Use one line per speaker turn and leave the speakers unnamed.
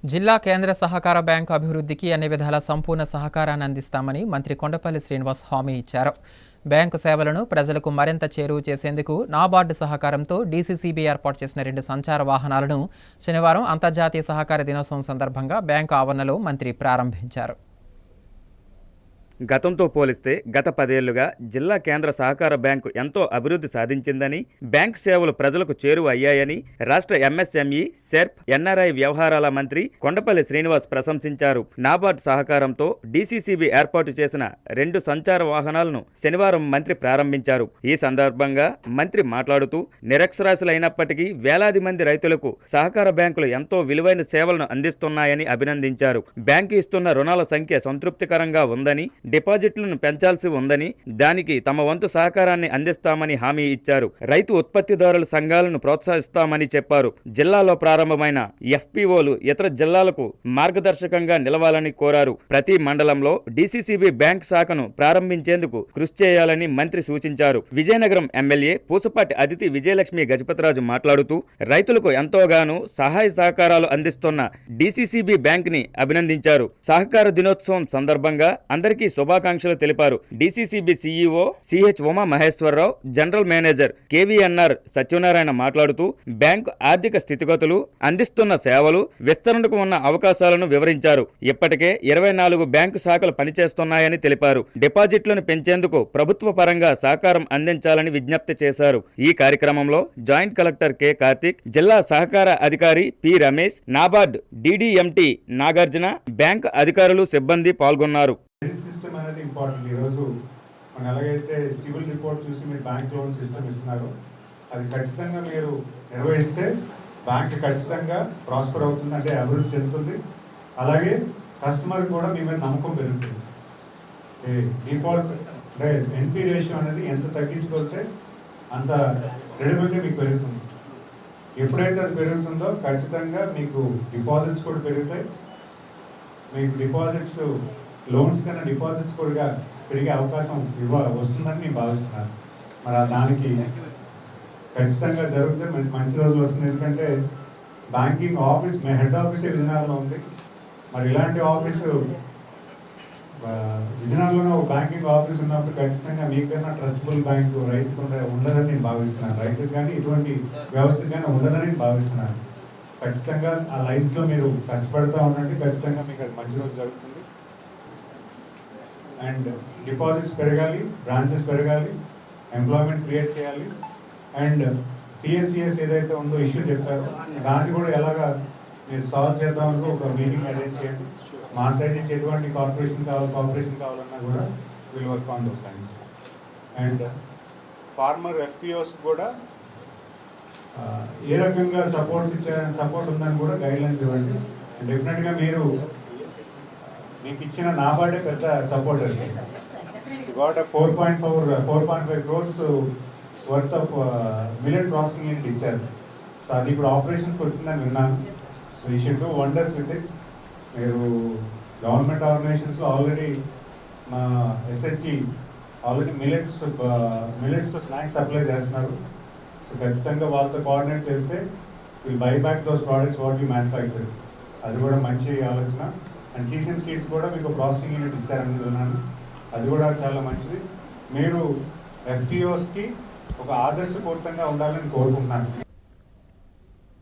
జిల్లా కేంద్ర సహకార బ్యాంకు అభివృద్ధికి అన్ని విధాల సంపూర్ణ సహకారాన్ని అందిస్తామని మంత్రి కొండపల్లి శ్రీనివాస్ హామీ ఇచ్చారు. బ్యాంకు సేవలను ప్రజలకు మరింత చేరువ చేసేందుకు నాబార్డు సహకారంతో డీసీసీబీ ఏర్పాటు చేసిన 2 సంచార వాహనాలను శనివారం అంతర్జాతీయ సహకార దినోత్సవం సందర్భంగా బ్యాంకు ఆవరణలో మంత్రి ప్రారంభించారు.
గతంతో పోలిస్తే గత 10 ఏళ్లుగా జిల్లా కేంద్ర సహకార బ్యాంకు ఎంతో అభివృద్ధి సాధించిందని, బ్యాంకు సేవలు ప్రజలకు చేరువ అయ్యాయని రాష్ట్ర ఎంఎస్ఎంఈ, సెర్ప్, ఎన్ఆర్ఐ వ్యవహారాల మంత్రి కొండపల్లి శ్రీనివాస్ ప్రశంసించారు. నాబార్డు సహకారంతో డీసీసీబీ ఏర్పాటు చేసిన 2 సంచార వాహనాలను శనివారం మంత్రి ప్రారంభించారు. ఈ సందర్భంగా మంత్రి మాట్లాడుతూ, నిరక్షరాస్యులైనప్పటికీ వేలాది మంది రైతులకు సహకార బ్యాంకులు ఎంతో విలువైన సేవలను అందిస్తున్నాయని అభినందించారు. బ్యాంకు ఇస్తున్న రుణాల సంఖ్య సంతృప్తికరంగా ఉందని, డిపాజిట్లను పెంచాల్సి ఉందని, దానికి తమ వంతు సహకారాన్ని అందిస్తామని హామీ ఇచ్చారు. రైతు ఉత్పత్తిదారుల సంఘాలను ప్రోత్సహిస్తామని చెప్పారు. జిల్లాలో ప్రారంభమైన ఎఫ్పీఓలు ఇతర జిల్లాలకు మార్గదర్శకంగా నిలవాలని కోరారు. ప్రతి మండలంలో డీసీసీబీ బ్యాంక్ శాఖను ప్రారంభించేందుకు కృషి చేయాలని మంత్రి సూచించారు. విజయనగరం ఎమ్మెల్యే పూసపాటి అదితి విజయలక్ష్మి గజపతిరాజు మాట్లాడుతూ, రైతులకు ఎంతోగానో సహాయ సహకారాలు అందిస్తున్న డీసీసీబీ బ్యాంక్ ని అభినందించారు. సహకార దినోత్సవం సందర్భంగా అందరికీ శుభాకాంక్షలు తెలిపారు. DCCB CEO CH Uma Maheswararao, general manager KVNR Satyanarayana మాట్లాడుతూ, బ్యాంకు ఆర్థిక స్థితిగతులు, అందిస్తున్న సేవలు, విస్తరణకు ఉన్న అవకాశాలను వివరించారు. ఇప్పటికే 24 బ్యాంకు శాఖలు పనిచేస్తున్నాయని తెలిపారు. డిపాజిట్లను పెంచేందుకు ప్రభుత్వ పరంగా సహకారం అందించాలని విజ్ఞప్తి చేశారు. ఈ కార్యక్రమంలో జాయింట్ కలెక్టర్ కె కార్తిక్, జిల్లా సహకార అధికారి పి రమేష్, నాబార్డ్ డీడీఎంటీ నాగార్జున, బ్యాంకు అధికారులు, సిబ్బంది పాల్గొన్నారు.
సిస్టమ్ అనేది ఇంపార్టెంట్. ఈరోజు మనం ఎలాగైతే సివిల్ రిపోర్ట్ చూసి మీరు బ్యాంక్ లోన్ సిస్టమ్ ఇస్తున్నారు, అది ఖచ్చితంగా మీరు నిర్వహిస్తే బ్యాంక్ ఖచ్చితంగా ప్రాస్పర్ అవుతుంది, అంటే అభివృద్ధి చెందుతుంది. అలాగే కస్టమర్ కూడా మీ మీద నమ్మకం పెరుగుతుంది. డిఫాల్ట్ ఎన్పీ రేషియో అనేది ఎంత తగ్గించుకుంటే అంత క్రెడిబిలిటీ మీకు పెరుగుతుంది. ఎప్పుడైతే అది పెరుగుతుందో ఖచ్చితంగా మీకు డిపాజిట్స్ కూడా పెరుగుతాయి. మీకు డిపాజిట్స్, లోన్స్ కన్నా డిపాజిట్స్ కూడా పెరిగే అవకాశం వస్తుందని నేను భావిస్తున్నాను. మరి దానికి ఖచ్చితంగా జరిగితే మంచి రోజులు వస్తుంది. ఎందుకంటే బ్యాంకింగ్ ఆఫీస్, హెడ్ ఆఫీస్ విజయనగరంలో ఉంది. మరి ఇలాంటి ఆఫీసు విజయనగరంలో ఒక బ్యాంకింగ్ ఆఫీస్ ఉన్నప్పుడు ఖచ్చితంగా మీకైనా ట్రస్టబుల్ బ్యాంకు రైతుకు ఉండదని నేను భావిస్తున్నాను. రైతుకు కానీ ఇటువంటి వ్యవస్థ కానీ ఉండదని నేను భావిస్తున్నాను. ఖచ్చితంగా ఆ లైన్స్లో మీరు కష్టపడుతూ ఉండండి. ఖచ్చితంగా మీకు అది మంచి రోజు జరుగుతుంది. అండ్ డిపాజిట్స్ పెరగాలి, బ్రాంచెస్ పెరగాలి, ఎంప్లాయ్మెంట్ క్రియేట్ చేయాలి. అండ్ టీఎస్సీఎస్ ఏదైతే ఉందో ఇష్యూ చెప్పారో దాన్ని కూడా ఎలాగా మీరు సాల్వ్ చేద్దామని ఒక మీటింగ్ అరేంజ్ చేయండి. మా సైడ్ నుంచి ఎటువంటి కోఆపరేషన్ కావాలన్నా కూడా will work on those lines. And farmer FPOs కూడా ఏ రకంగా సపోర్ట్ ఉందని కూడా గైడ్లైన్స్ ఇవ్వండి. డెఫినెట్గా మీకు ఇచ్చిన నాబార్డే పెద్ద సపోర్ట్ అది. Got 4.5 crores worth of millet processing unit ఇచ్చారు. సో అది ఇప్పుడు ఆపరేషన్స్కి వచ్చిందని విన్నాను. సో ఈ should do wonders with it. మీరు గవర్నమెంట్ ఆర్గనైజేషన్స్లో ఆల్రెడీ మా ఎస్హెచ్ఈ ఆల్రెడీ మిల్లెట్స్తో స్నాక్స్ సప్లై చేస్తున్నారు. సో ఖచ్చితంగా వాళ్ళతో కోఆర్డినేట్ చేస్తే will buy back those products what you manufacture. అది కూడా మంచి ఆలోచన. అండ్ సీసీఎం సీడ్స్ కూడా మీకు ప్రాసెసింగ్ యూనిట్ ఇచ్చారని విన్నాను. అది కూడా చాలా మంచిది. మీరు ఎఫ్పిఓస్కి ఒక ఆదర్శపూరితంగా ఉండాలని కోరుకుంటున్నాను.